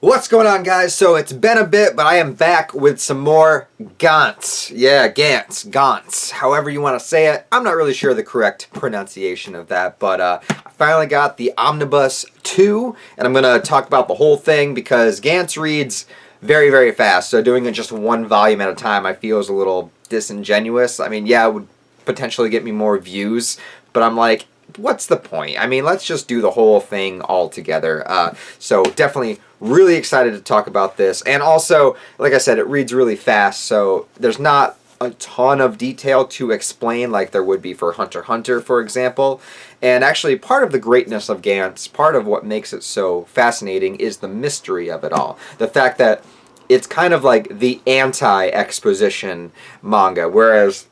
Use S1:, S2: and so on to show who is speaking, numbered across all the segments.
S1: What's going on, guys? So it's been a bit, but I am back with some more GANTZ. Yeah, GANTZ, however you want to say it. I'm not really sure the correct pronunciation of that, but I finally got the Omnibus 2, and I'm going to talk about the whole thing because GANTZ reads very, very fast, so doing it just one volume at a time I feel is a little disingenuous. I mean, yeah, it would potentially get me more views, but I'm like, what's the point? I mean, let's just do the whole thing all together. So definitely really excited to talk about this. And also, like I said, it reads really fast, so there's not a ton of detail to explain like there would be for Hunter x Hunter, for example. And actually, part of the greatness of GANTZ, part of what makes it so fascinating is the mystery of it all. The fact that it's kind of like the anti-exposition manga, whereas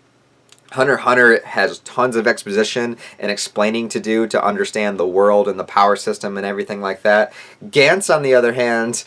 S1: Hunter x Hunter has tons of exposition and explaining to do to understand the world and the power system and everything like that. GANTZ, on the other hand,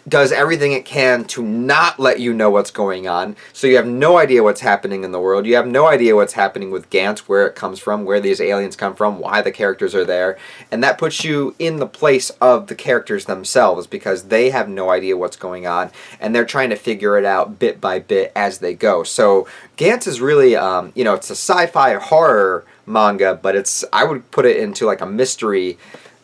S1: does everything it can to not let you know what's going on, so you have no idea what's happening in the world. You have no idea what's happening with GANTZ, where it comes from, where these aliens come from, why the characters are there, and that puts you in the place of the characters themselves because they have no idea what's going on, and they're trying to figure it out bit by bit as they go. So GANTZ is really, it's a sci-fi horror manga, but I would put it into like a mystery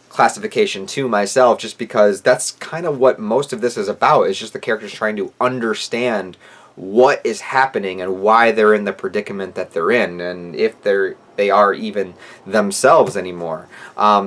S1: classification to myself, just because that's kind of what most of this is about, is just the characters trying to understand what is happening and why they're in the predicament that they're in, and if they are even themselves anymore.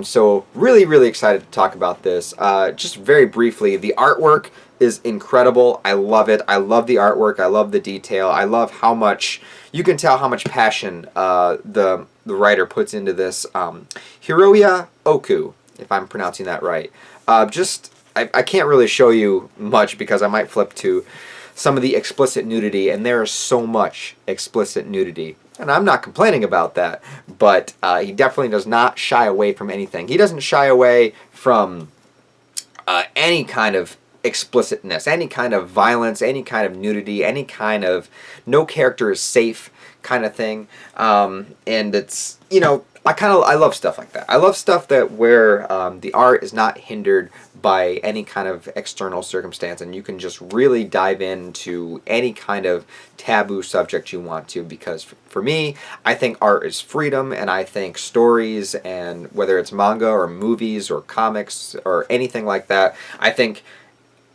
S1: So really excited to talk about this. Just very briefly, the artwork is incredible. I love it. I love the artwork. I love the detail. I love how much you can tell how much passion the writer puts into this. Hiroya Oku, if I'm pronouncing that right. I can't really show you much because I might flip to some of the explicit nudity, and there is so much explicit nudity. And I'm not complaining about that, but he definitely does not shy away from anything. He doesn't shy away from any kind of explicitness, any kind of violence, any kind of nudity, any kind of no character is safe kind of thing. And it's, I love stuff like that. I love stuff that where the art is not hindered by any kind of external circumstance, and you can just really dive into any kind of taboo subject you want to, because for me, I think art is freedom, and I think stories, and whether it's manga or movies or comics or anything like that, I think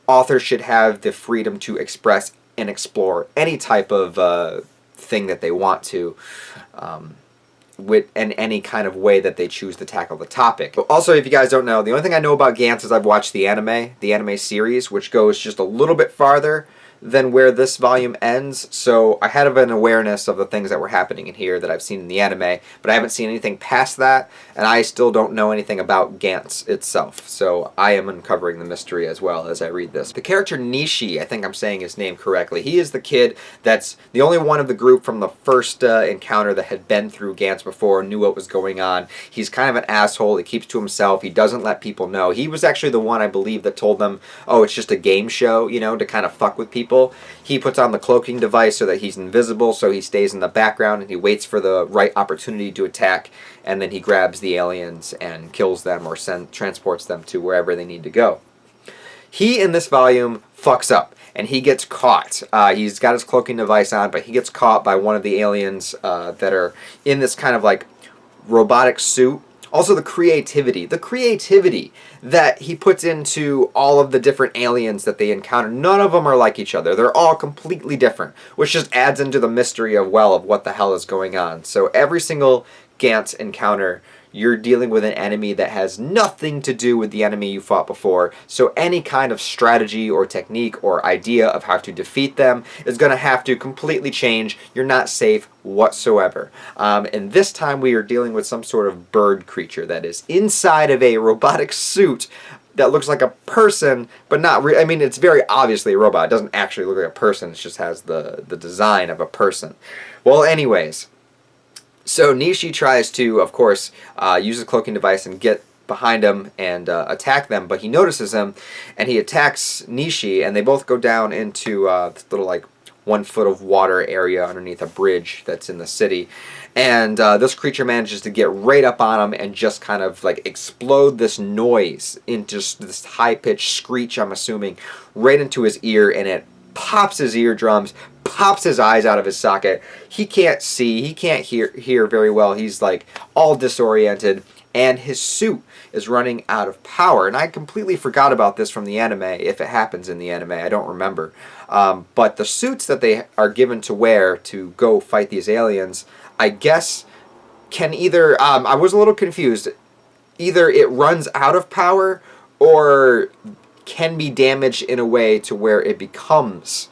S1: authors should have the freedom to express and explore any type of thing that they want to, in any kind of way that they choose to tackle the topic. But also, if you guys don't know, the only thing I know about GANTZ is I've watched the anime series, which goes just a little bit farther than where this volume ends, so I had an awareness of the things that were happening in here that I've seen in the anime, but I haven't seen anything past that, and I still don't know anything about GANTZ itself, so I am uncovering the mystery as well as I read this. The character Nishi, I think I'm saying his name correctly, he is the kid that's the only one of the group from the first encounter that had been through GANTZ before, knew what was going on. He's kind of an asshole, he keeps to himself, he doesn't let people know. He was actually the one, I believe, that told them, oh, it's just a game show, to kind of fuck with people. He puts on the cloaking device so that he's invisible, so he stays in the background and he waits for the right opportunity to attack, and then he grabs the aliens and kills them or transports them to wherever they need to go. He, in this volume, fucks up, and he gets caught. He's got his cloaking device on, but he gets caught by one of the aliens that are in this kind of like robotic suit. Also the creativity that he puts into all of the different aliens that they encounter. None of them are like each other. They're all completely different, which just adds into the mystery of what the hell is going on. So every single GANTZ encounter, you're dealing with an enemy that has nothing to do with the enemy you fought before, so any kind of strategy or technique or idea of how to defeat them is going to have to completely change. You're not safe whatsoever. And this time we are dealing with some sort of bird creature that is inside of a robotic suit that looks like a person, but not I mean, it's very obviously a robot. It doesn't actually look like a person. It just has the design of a person. Well, anyways, so Nishi tries to, of course, use the cloaking device and get behind him and attack them, but he notices him, and he attacks Nishi, and they both go down into this little, like, 1 foot of water area underneath a bridge that's in the city. And this creature manages to get right up on him and just kind of like explode this noise into just this high-pitched screech, I'm assuming, right into his ear, and it pops his eardrums, pops his eyes out of his socket. He can't see, he can't hear very well. He's like all disoriented, and his suit is running out of power. And I completely forgot about this from the anime, if it happens in the anime, I don't remember. But the suits that they are given to wear to go fight these aliens, I guess, can either, I was a little confused, either it runs out of power or can be damaged in a way to where it becomes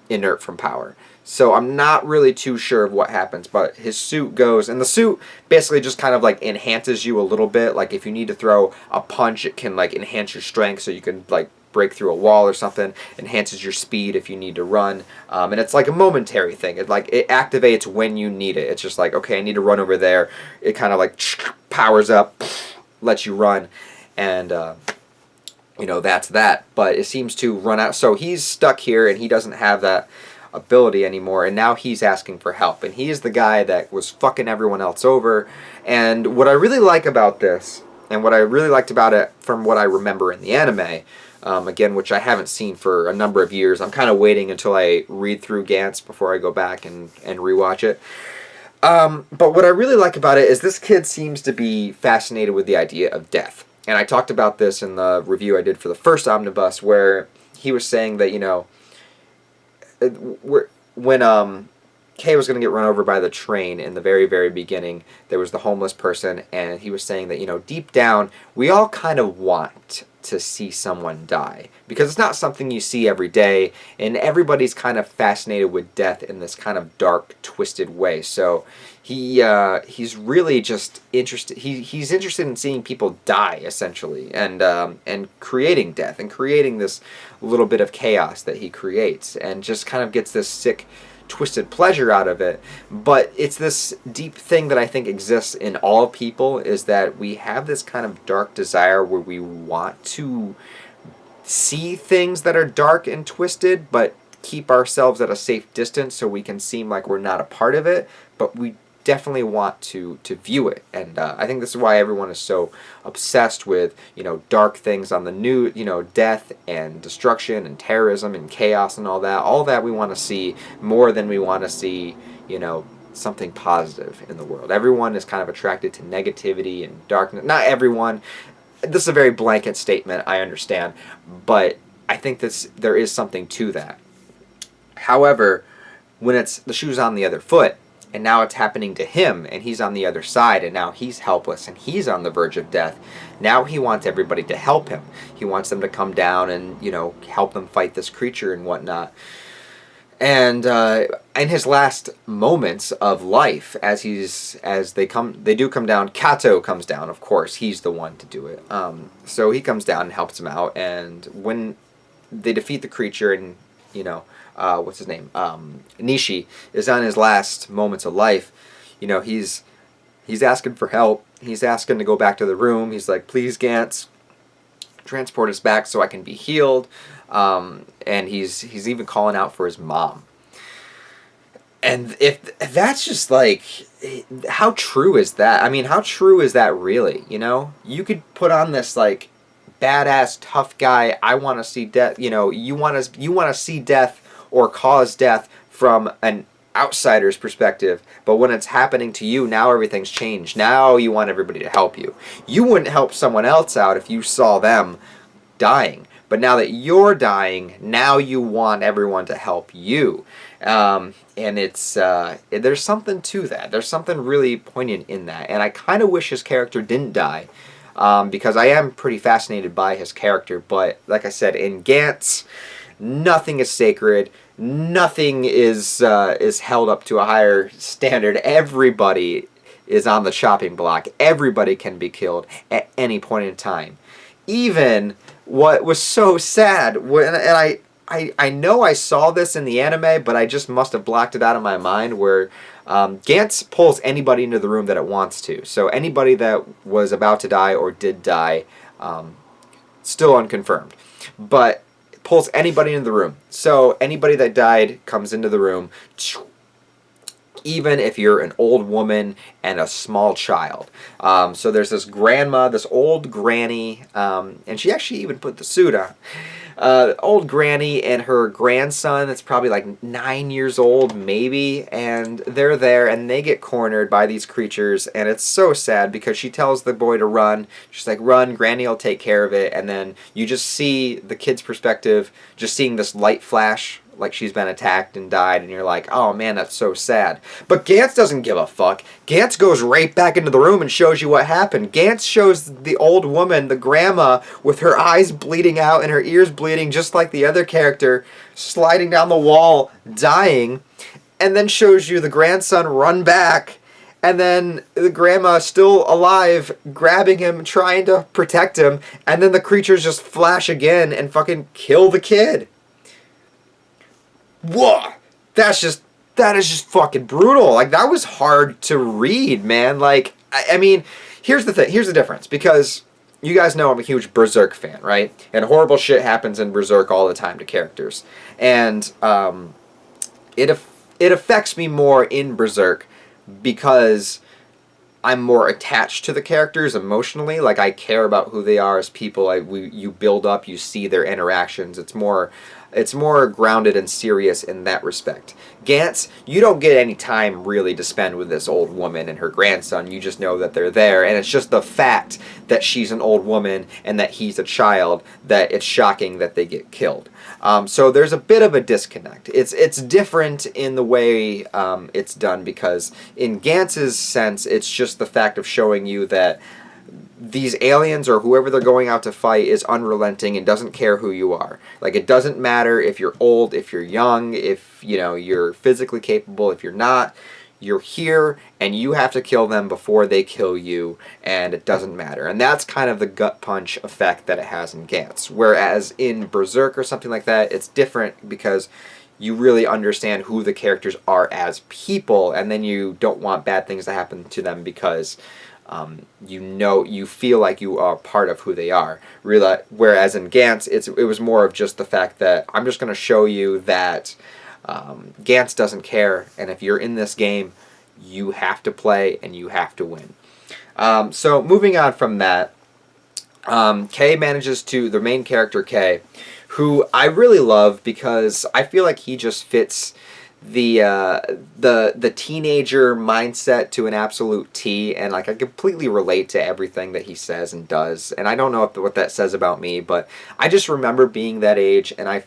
S1: inert from power. So I'm not really too sure of what happens, but his suit goes, and the suit basically just kind of like enhances you a little bit. Like if you need to throw a punch, it can like enhance your strength so you can like break through a wall or something. Enhances your speed if you need to run, and it's like a momentary thing. It activates when you need it. It's just like, okay, I need to run over there. It kind of like powers up, lets you run, and you know, that's that. But it seems to run out. So he's stuck here, and he doesn't have that ability anymore, and now he's asking for help, and he is the guy that was fucking everyone else over. And what I really like about this, and what I really liked about it from what I remember in the anime, again, which I haven't seen for a number of years, I'm kind of waiting until I read through GANTZ before I go back and rewatch it. But what I really like about it is this kid seems to be fascinated with the idea of death. And I talked about this in the review I did for the first omnibus, where he was saying that, you know, when Kay was going to get run over by the train in the very, very beginning, there was the homeless person, and he was saying that, you know, deep down, we all kind of want to see someone die, because it's not something you see every day, and everybody's kind of fascinated with death in this kind of dark, twisted way. So he's really just interested. He's interested in seeing people die, essentially, and creating death, and creating this little bit of chaos that he creates, and just kind of gets this sick, twisted pleasure out of it. But it's this deep thing that I think exists in all people, is that we have this kind of dark desire where we want to see things that are dark and twisted, but keep ourselves at a safe distance so we can seem like we're not a part of it, but we definitely want to view it. And I think this is why everyone is so obsessed with, you know, dark things on the news, you know, death and destruction and terrorism and chaos and all that. All that we want to see more than we want to see, you know, something positive in the world. Everyone is kind of attracted to negativity and darkness. Not everyone. This is a very blanket statement, I understand, but I think there is something to that. However, when it's the shoe's on the other foot, and now it's happening to him, and he's on the other side, and now he's helpless, and he's on the verge of death. Now he wants everybody to help him. He wants them to come down and, you know, help them fight this creature and whatnot. And in his last moments of life, as they do come down. Kato comes down, of course. He's the one to do it. So he comes down and helps him out. And when they defeat the creature, and, you know, what's his name? Nishi is on his last moments of life. You know, he's asking for help. He's asking to go back to the room. He's like, please, GANTZ, transport us back so I can be healed. And he's even calling out for his mom. And if that's just like, how true is that? I mean, how true is that really? You know, you could put on this like badass tough guy. I want to see death. You know, you want to see death or cause death from an outsider's perspective, but when it's happening to you, now everything's changed. Now you want everybody to help you. You wouldn't help someone else out if you saw them dying, but now that you're dying, now you want everyone to help you. And it's there's something to that. There's something really poignant in that, and I kind of wish his character didn't die, because I am pretty fascinated by his character. But like I said, in GANTZ, nothing is sacred. Nothing is held up to a higher standard. Everybody is on the chopping block. Everybody can be killed at any point in time. Even what was so sad, and I know I saw this in the anime, but I just must have blocked it out of my mind, where GANTZ pulls anybody into the room that it wants to. So anybody that was about to die or did die, still unconfirmed, but pulls anybody into the room. So anybody that died comes into the room, even if you're an old woman and a small child. So there's this grandma, this old granny, and she actually even put the suit on. Old granny and her grandson that's probably like 9 years old maybe, and they're there and they get cornered by these creatures, and it's so sad because she tells the boy to run. She's like, run, granny will take care of it. And then you just see the kid's perspective, just seeing this light flash like she's been attacked and died, and you're like, oh man, that's so sad. But GANTZ doesn't give a fuck. GANTZ goes right back into the room and shows you what happened. GANTZ shows the old woman, the grandma, with her eyes bleeding out and her ears bleeding just like the other character, sliding down the wall, dying, and then shows you the grandson run back, and then the grandma still alive, grabbing him, trying to protect him, and then the creatures just flash again and fucking kill the kid. Whoa, that is just fucking brutal. Like, that was hard to read, man. Like, I mean, here's the thing. Here's the difference. Because you guys know I'm a huge Berserk fan, right? And horrible shit happens in Berserk all the time to characters. And it affects me more in Berserk because I'm more attached to the characters emotionally. Like, I care about who they are as people. You build up, you see their interactions. It's more grounded and serious in that respect. GANTZ, you don't get any time really to spend with this old woman and her grandson. You just know that they're there, and it's just the fact that she's an old woman and that he's a child that it's shocking that they get killed. So there's a bit of a disconnect. It's different in the way it's done, because in GANTZ's sense, it's just the fact of showing you that these aliens or whoever they're going out to fight is unrelenting and doesn't care who you are. Like, it doesn't matter if you're old, if you're young, if, you know, you're physically capable, if you're not. You're here, and you have to kill them before they kill you, and it doesn't matter. And that's kind of the gut punch effect that it has in GANTZ. Whereas in Berserk or something like that, it's different because you really understand who the characters are as people, and then you don't want bad things to happen to them because you feel like you are part of who they are. Whereas in GANTZ, it was more of just the fact that I'm just going to show you that GANTZ doesn't care, and if you're in this game, you have to play and you have to win. So moving on from that, Kay manages to, the main character Kay, who I really love because I feel like he just fits the teenager mindset to an absolute T, and like I completely relate to everything that he says and does. And I don't know what that says about me, but I just remember being that age, and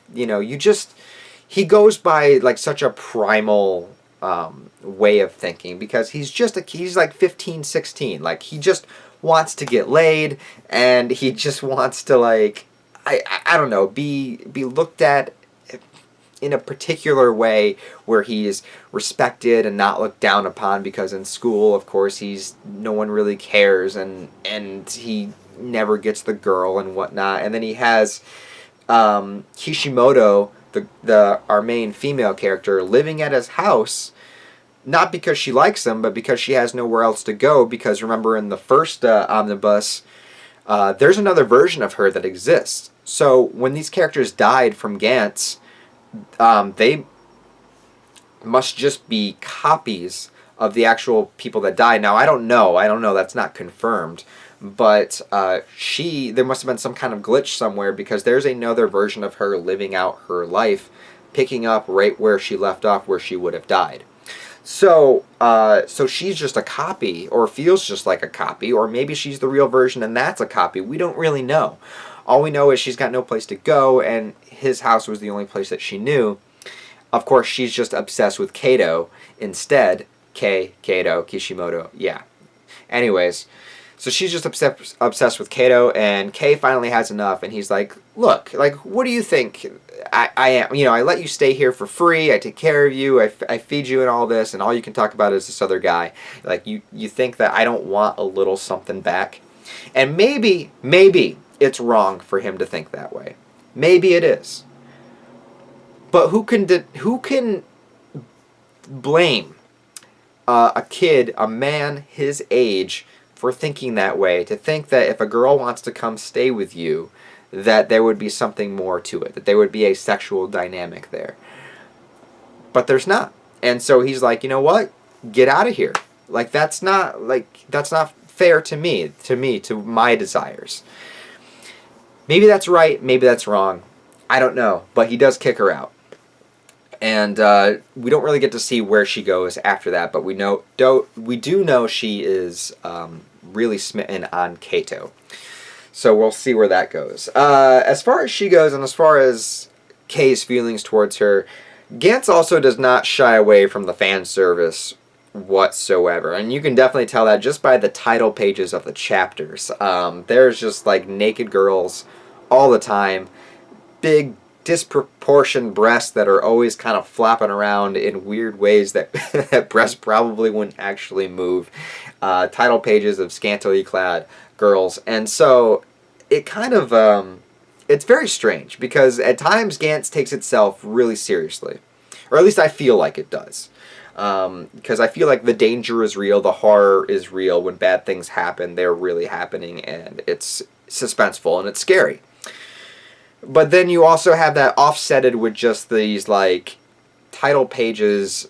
S1: he goes by like such a primal way of thinking, because he's like 15, 16. Like, he just wants to get laid, and he just wants to, like, I don't know, be looked at in a particular way where he's respected and not looked down upon, because in school, of course, no one really cares, and he never gets the girl and whatnot. And then he has Kishimoto, our main female character, living at his house, not because she likes him, but because she has nowhere else to go. Because remember, in the first omnibus, there's another version of her that exists. So when these characters died from GANTZ, they must just be copies of the actual people that died. Now, I don't know, that's not confirmed. But there must have been some kind of glitch somewhere, because there's another version of her living out her life, picking up right where she left off, where she would have died. So she's just a copy, or feels just like a copy, or maybe she's the real version and that's a copy. We don't really know. All we know is she's got no place to go, and his house was the only place that she knew. Of course, she's just obsessed with Kato instead. Kato, Kishimoto, yeah. Anyways, so she's just obsessed with Kato, and Kay finally has enough, and he's like, look, like, what do you think I am? You know, I let you stay here for free, I take care of you, I feed you and all this, and all you can talk about is this other guy. Like, you think that I don't want a little something back? And maybe it's wrong for him to think that way. Maybe it is. But who can blame a kid, a man his age, for thinking that way? To think that if a girl wants to come stay with you, that there would be something more to it, that there would be a sexual dynamic there. But there's not. And so he's like, you know what? Get out of here. That's not fair to me, to my desires. Maybe that's right, maybe that's wrong. I don't know. But he does kick her out. And we don't really get to see where she goes after that, but we do know she is really smitten on Kato. So we'll see where that goes. As far as she goes, and as far as Kei's feelings towards her, GANTZ also does not shy away from the fan service whatsoever. And you can definitely tell that just by the title pages of the chapters. There's just like naked girls all the time. Big disproportioned breasts that are always kind of flopping around in weird ways that, that breasts probably wouldn't actually move. Title pages of scantily clad girls. And so it kind of it's very strange because at times GANTZ takes itself really seriously, or at least I feel like it does, because I feel like the danger is real, the horror is real. When bad things happen, they're really happening, and it's suspenseful and it's scary. But then you also have that offsetted with just these like title pages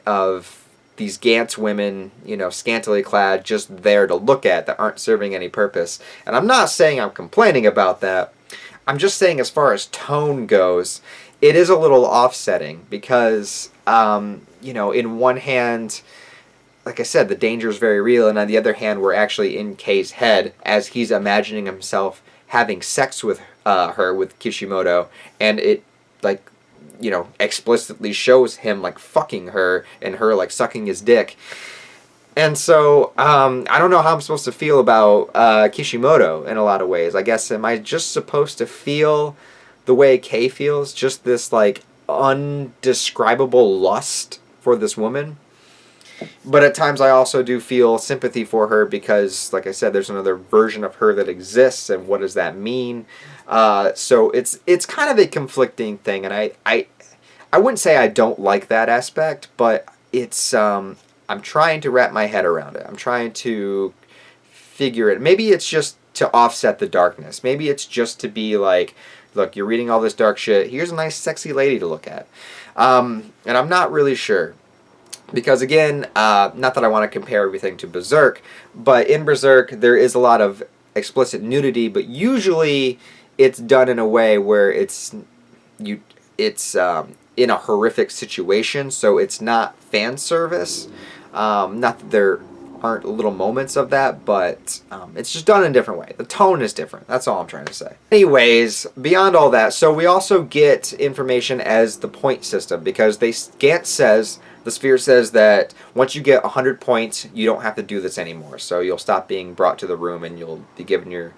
S1: of these GANTZ women, you know, scantily clad, just there to look at, that aren't serving any purpose. And I'm not saying I'm complaining about that. I'm just saying as far as tone goes, it is a little offsetting because, you know, in one hand, like I said, the danger is very real, and on the other hand, we're actually in Kei's head as he's imagining himself having sex with her, with Kishimoto, and it, like, you know, explicitly shows him, like, fucking her, and her, like, sucking his dick. And so, I don't know how I'm supposed to feel about Kishimoto in a lot of ways. I guess, am I just supposed to feel the way Kei feels? Just this, like, undescribable lust for this woman? But at times I also do feel sympathy for her because, like I said, there's another version of her that exists, and what does that mean? So it's kind of a conflicting thing, and I wouldn't say I don't like that aspect, but it's I'm trying to wrap my head around it. I'm trying to figure it. Maybe it's just to offset the darkness. Maybe it's just to be like, look, you're reading all this dark shit. Here's a nice, sexy lady to look at. And I'm not really sure. Because again, not that I want to compare everything to Berserk, but in Berserk there is a lot of explicit nudity, but usually it's done in a way where it's in a horrific situation, so it's not fan service. Not that there aren't little moments of that, but it's just done in a different way. The tone is different. That's all I'm trying to say. Anyways, beyond all that, so we also get information as the point system, because GANTZ says, the sphere says that once you get 100 points, you don't have to do this anymore. So you'll stop being brought to the room and you'll be given your,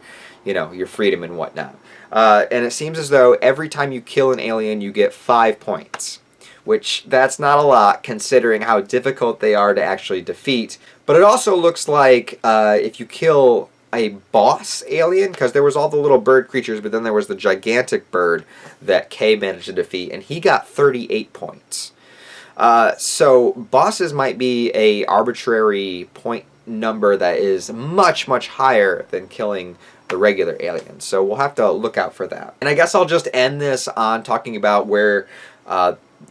S1: you know, your freedom and whatnot. And it seems as though every time you kill an alien, you get 5 points. Which, that's not a lot considering how difficult they are to actually defeat. But it also looks like if you kill a boss alien, because there was all the little bird creatures, but then there was the gigantic bird that Kei managed to defeat, and he got 38 points. So bosses might be a arbitrary point number that is much, much higher than killing the regular aliens. So we'll have to look out for that. And I guess I'll just end this on talking about where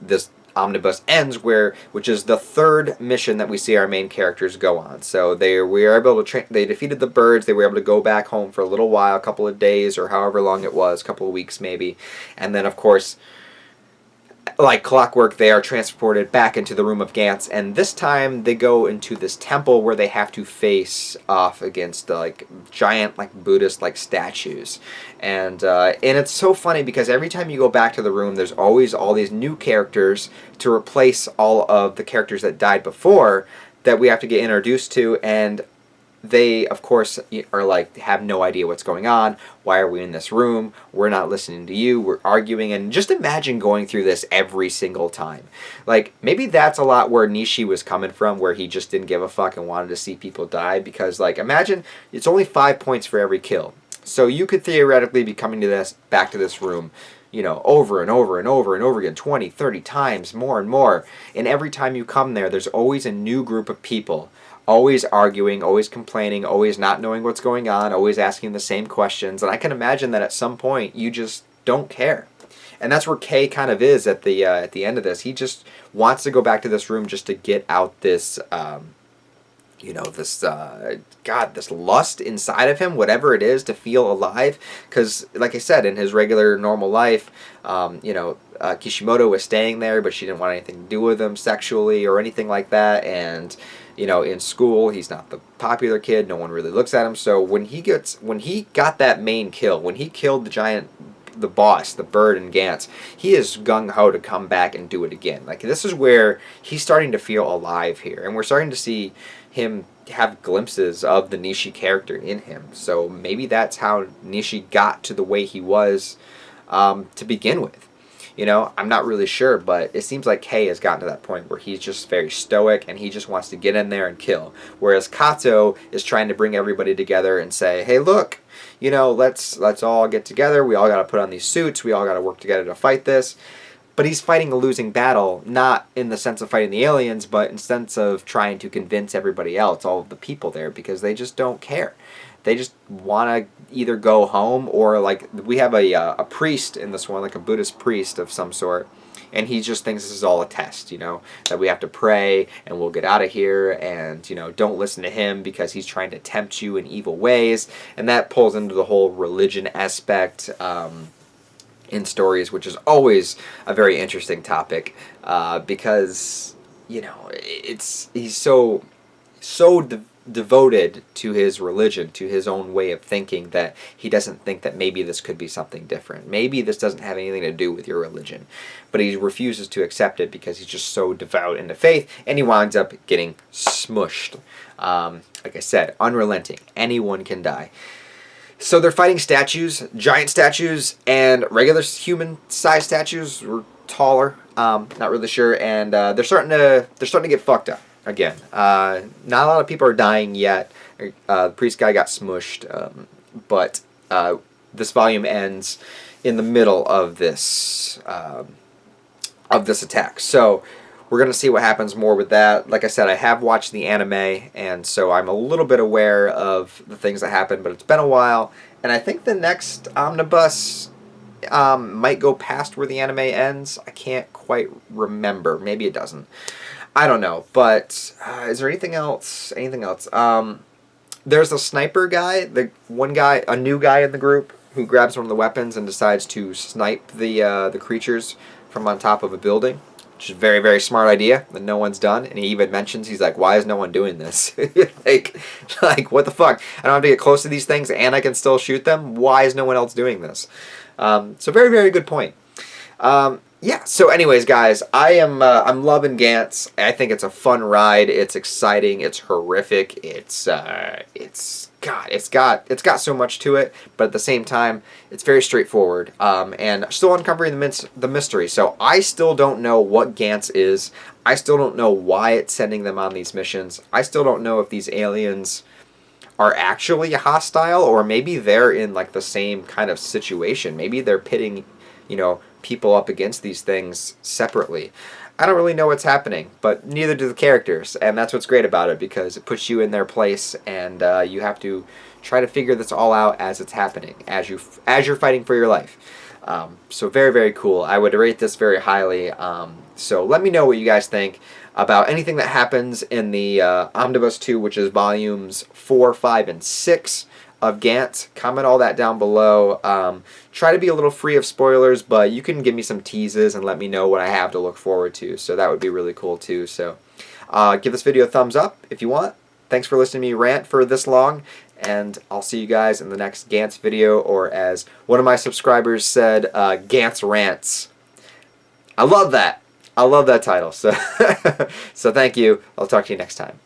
S1: this omnibus ends, which is the third mission that we see our main characters go on. So they were able to they defeated the birds. They were able to go back home for a little while, a couple of days or however long it was, a couple of weeks maybe, and then of course, like clockwork, they are transported back into the room of GANTZ, and this time they go into this temple where they have to face off against like giant like Buddhist like statues, and it's so funny because every time you go back to the room, there's always all these new characters to replace all of the characters that died before that we have to get introduced to, and they, of course, are like, have no idea what's going on. Why are we in this room? We're not listening to you. We're arguing. And just imagine going through this every single time. Like, maybe that's a lot where Nishi was coming from, where he just didn't give a fuck and wanted to see people die. Because, like, imagine it's only 5 points for every kill. So you could theoretically be coming to back to this room, you know, over and over and over and over again, 20, 30 times, more and more. And every time you come there, there's always a new group of people always arguing, always complaining, always not knowing what's going on, always asking the same questions. And I can imagine that at some point you just don't care. And that's where Kay kind of is at the end of this. He just wants to go back to this room just to get out this this lust inside of him, whatever it is, to feel alive. Because, like I said, in his regular normal life, Kishimoto was staying there, but she didn't want anything to do with him sexually or anything like that. And in school, he's not the popular kid. No one really looks at him. So when he got that main kill, when he killed the boss, the bird in GANTZ, he is gung-ho to come back and do it again. Like, this is where he's starting to feel alive here, and we're starting to see him have glimpses of the Nishi character in him. So maybe that's how Nishi got to the way he was to begin with. I'm not really sure, but it seems like Kei has gotten to that point where he's just very stoic and he just wants to get in there and kill. Whereas Kato is trying to bring everybody together and say, hey, look, let's all get together. We all got to put on these suits. We all got to work together to fight this. But he's fighting a losing battle, not in the sense of fighting the aliens, but in the sense of trying to convince everybody else, all of the people there, because they just don't care. They just want to either go home or, like, we have a priest in this one, like a Buddhist priest of some sort, and he just thinks this is all a test, that we have to pray and we'll get out of here, and, don't listen to him because he's trying to tempt you in evil ways. And that pulls into the whole religion aspect in stories, which is always a very interesting topic because, he's so devoted to his religion, to his own way of thinking, that he doesn't think that maybe this could be something different. Maybe this doesn't have anything to do with your religion. But he refuses to accept it because he's just so devout into faith, and he winds up getting smushed. Like I said, unrelenting. Anyone can die. So they're fighting statues, giant statues, and regular human-sized statues were taller. Not really sure, and they're starting to get fucked up again. Not a lot of people are dying yet. The priest guy got smushed, but this volume ends in the middle of this attack. So we're going to see what happens more with that. Like I said, I have watched the anime, and so I'm a little bit aware of the things that happen, but it's been a while, and I think the next omnibus might go past where the anime ends. I can't quite remember. Maybe it doesn't. I don't know, but is there anything else? There's a sniper guy, a new guy in the group, who grabs one of the weapons and decides to snipe the creatures from on top of a building. Which is a very, very smart idea that no one's done. And he even mentions, he's like, why is no one doing this? like, what the fuck? I don't have to get close to these things and I can still shoot them? Why is no one else doing this? So very, very good point. Yeah, so anyways, guys, I'm loving GANTZ. I think it's a fun ride. It's exciting. It's horrific. It's got so much to it, but at the same time, it's very straightforward. And still uncovering the mystery. So I still don't know what GANTZ is. I still don't know why it's sending them on these missions. I still don't know if these aliens are actually hostile, or maybe they're in like the same kind of situation. Maybe they're pitting, people up against these things separately. I don't really know what's happening, but neither do the characters, and that's what's great about it, because it puts you in their place, and you have to try to figure this all out as it's happening, as you're fighting for your life. So very, very cool. I would rate this very highly. So let me know what you guys think about anything that happens in the Omnibus 2, which is volumes 4, 5, and 6 of GANTZ. Comment all that down below. Try to be a little free of spoilers, but you can give me some teases and let me know what I have to look forward to. So that would be really cool too. So give this video a thumbs up if you want. Thanks for listening to me rant for this long, and I'll see you guys in the next GANTZ video, or as one of my subscribers said, GANTZ Rants. I love that. I love that title. So, so thank you. I'll talk to you next time.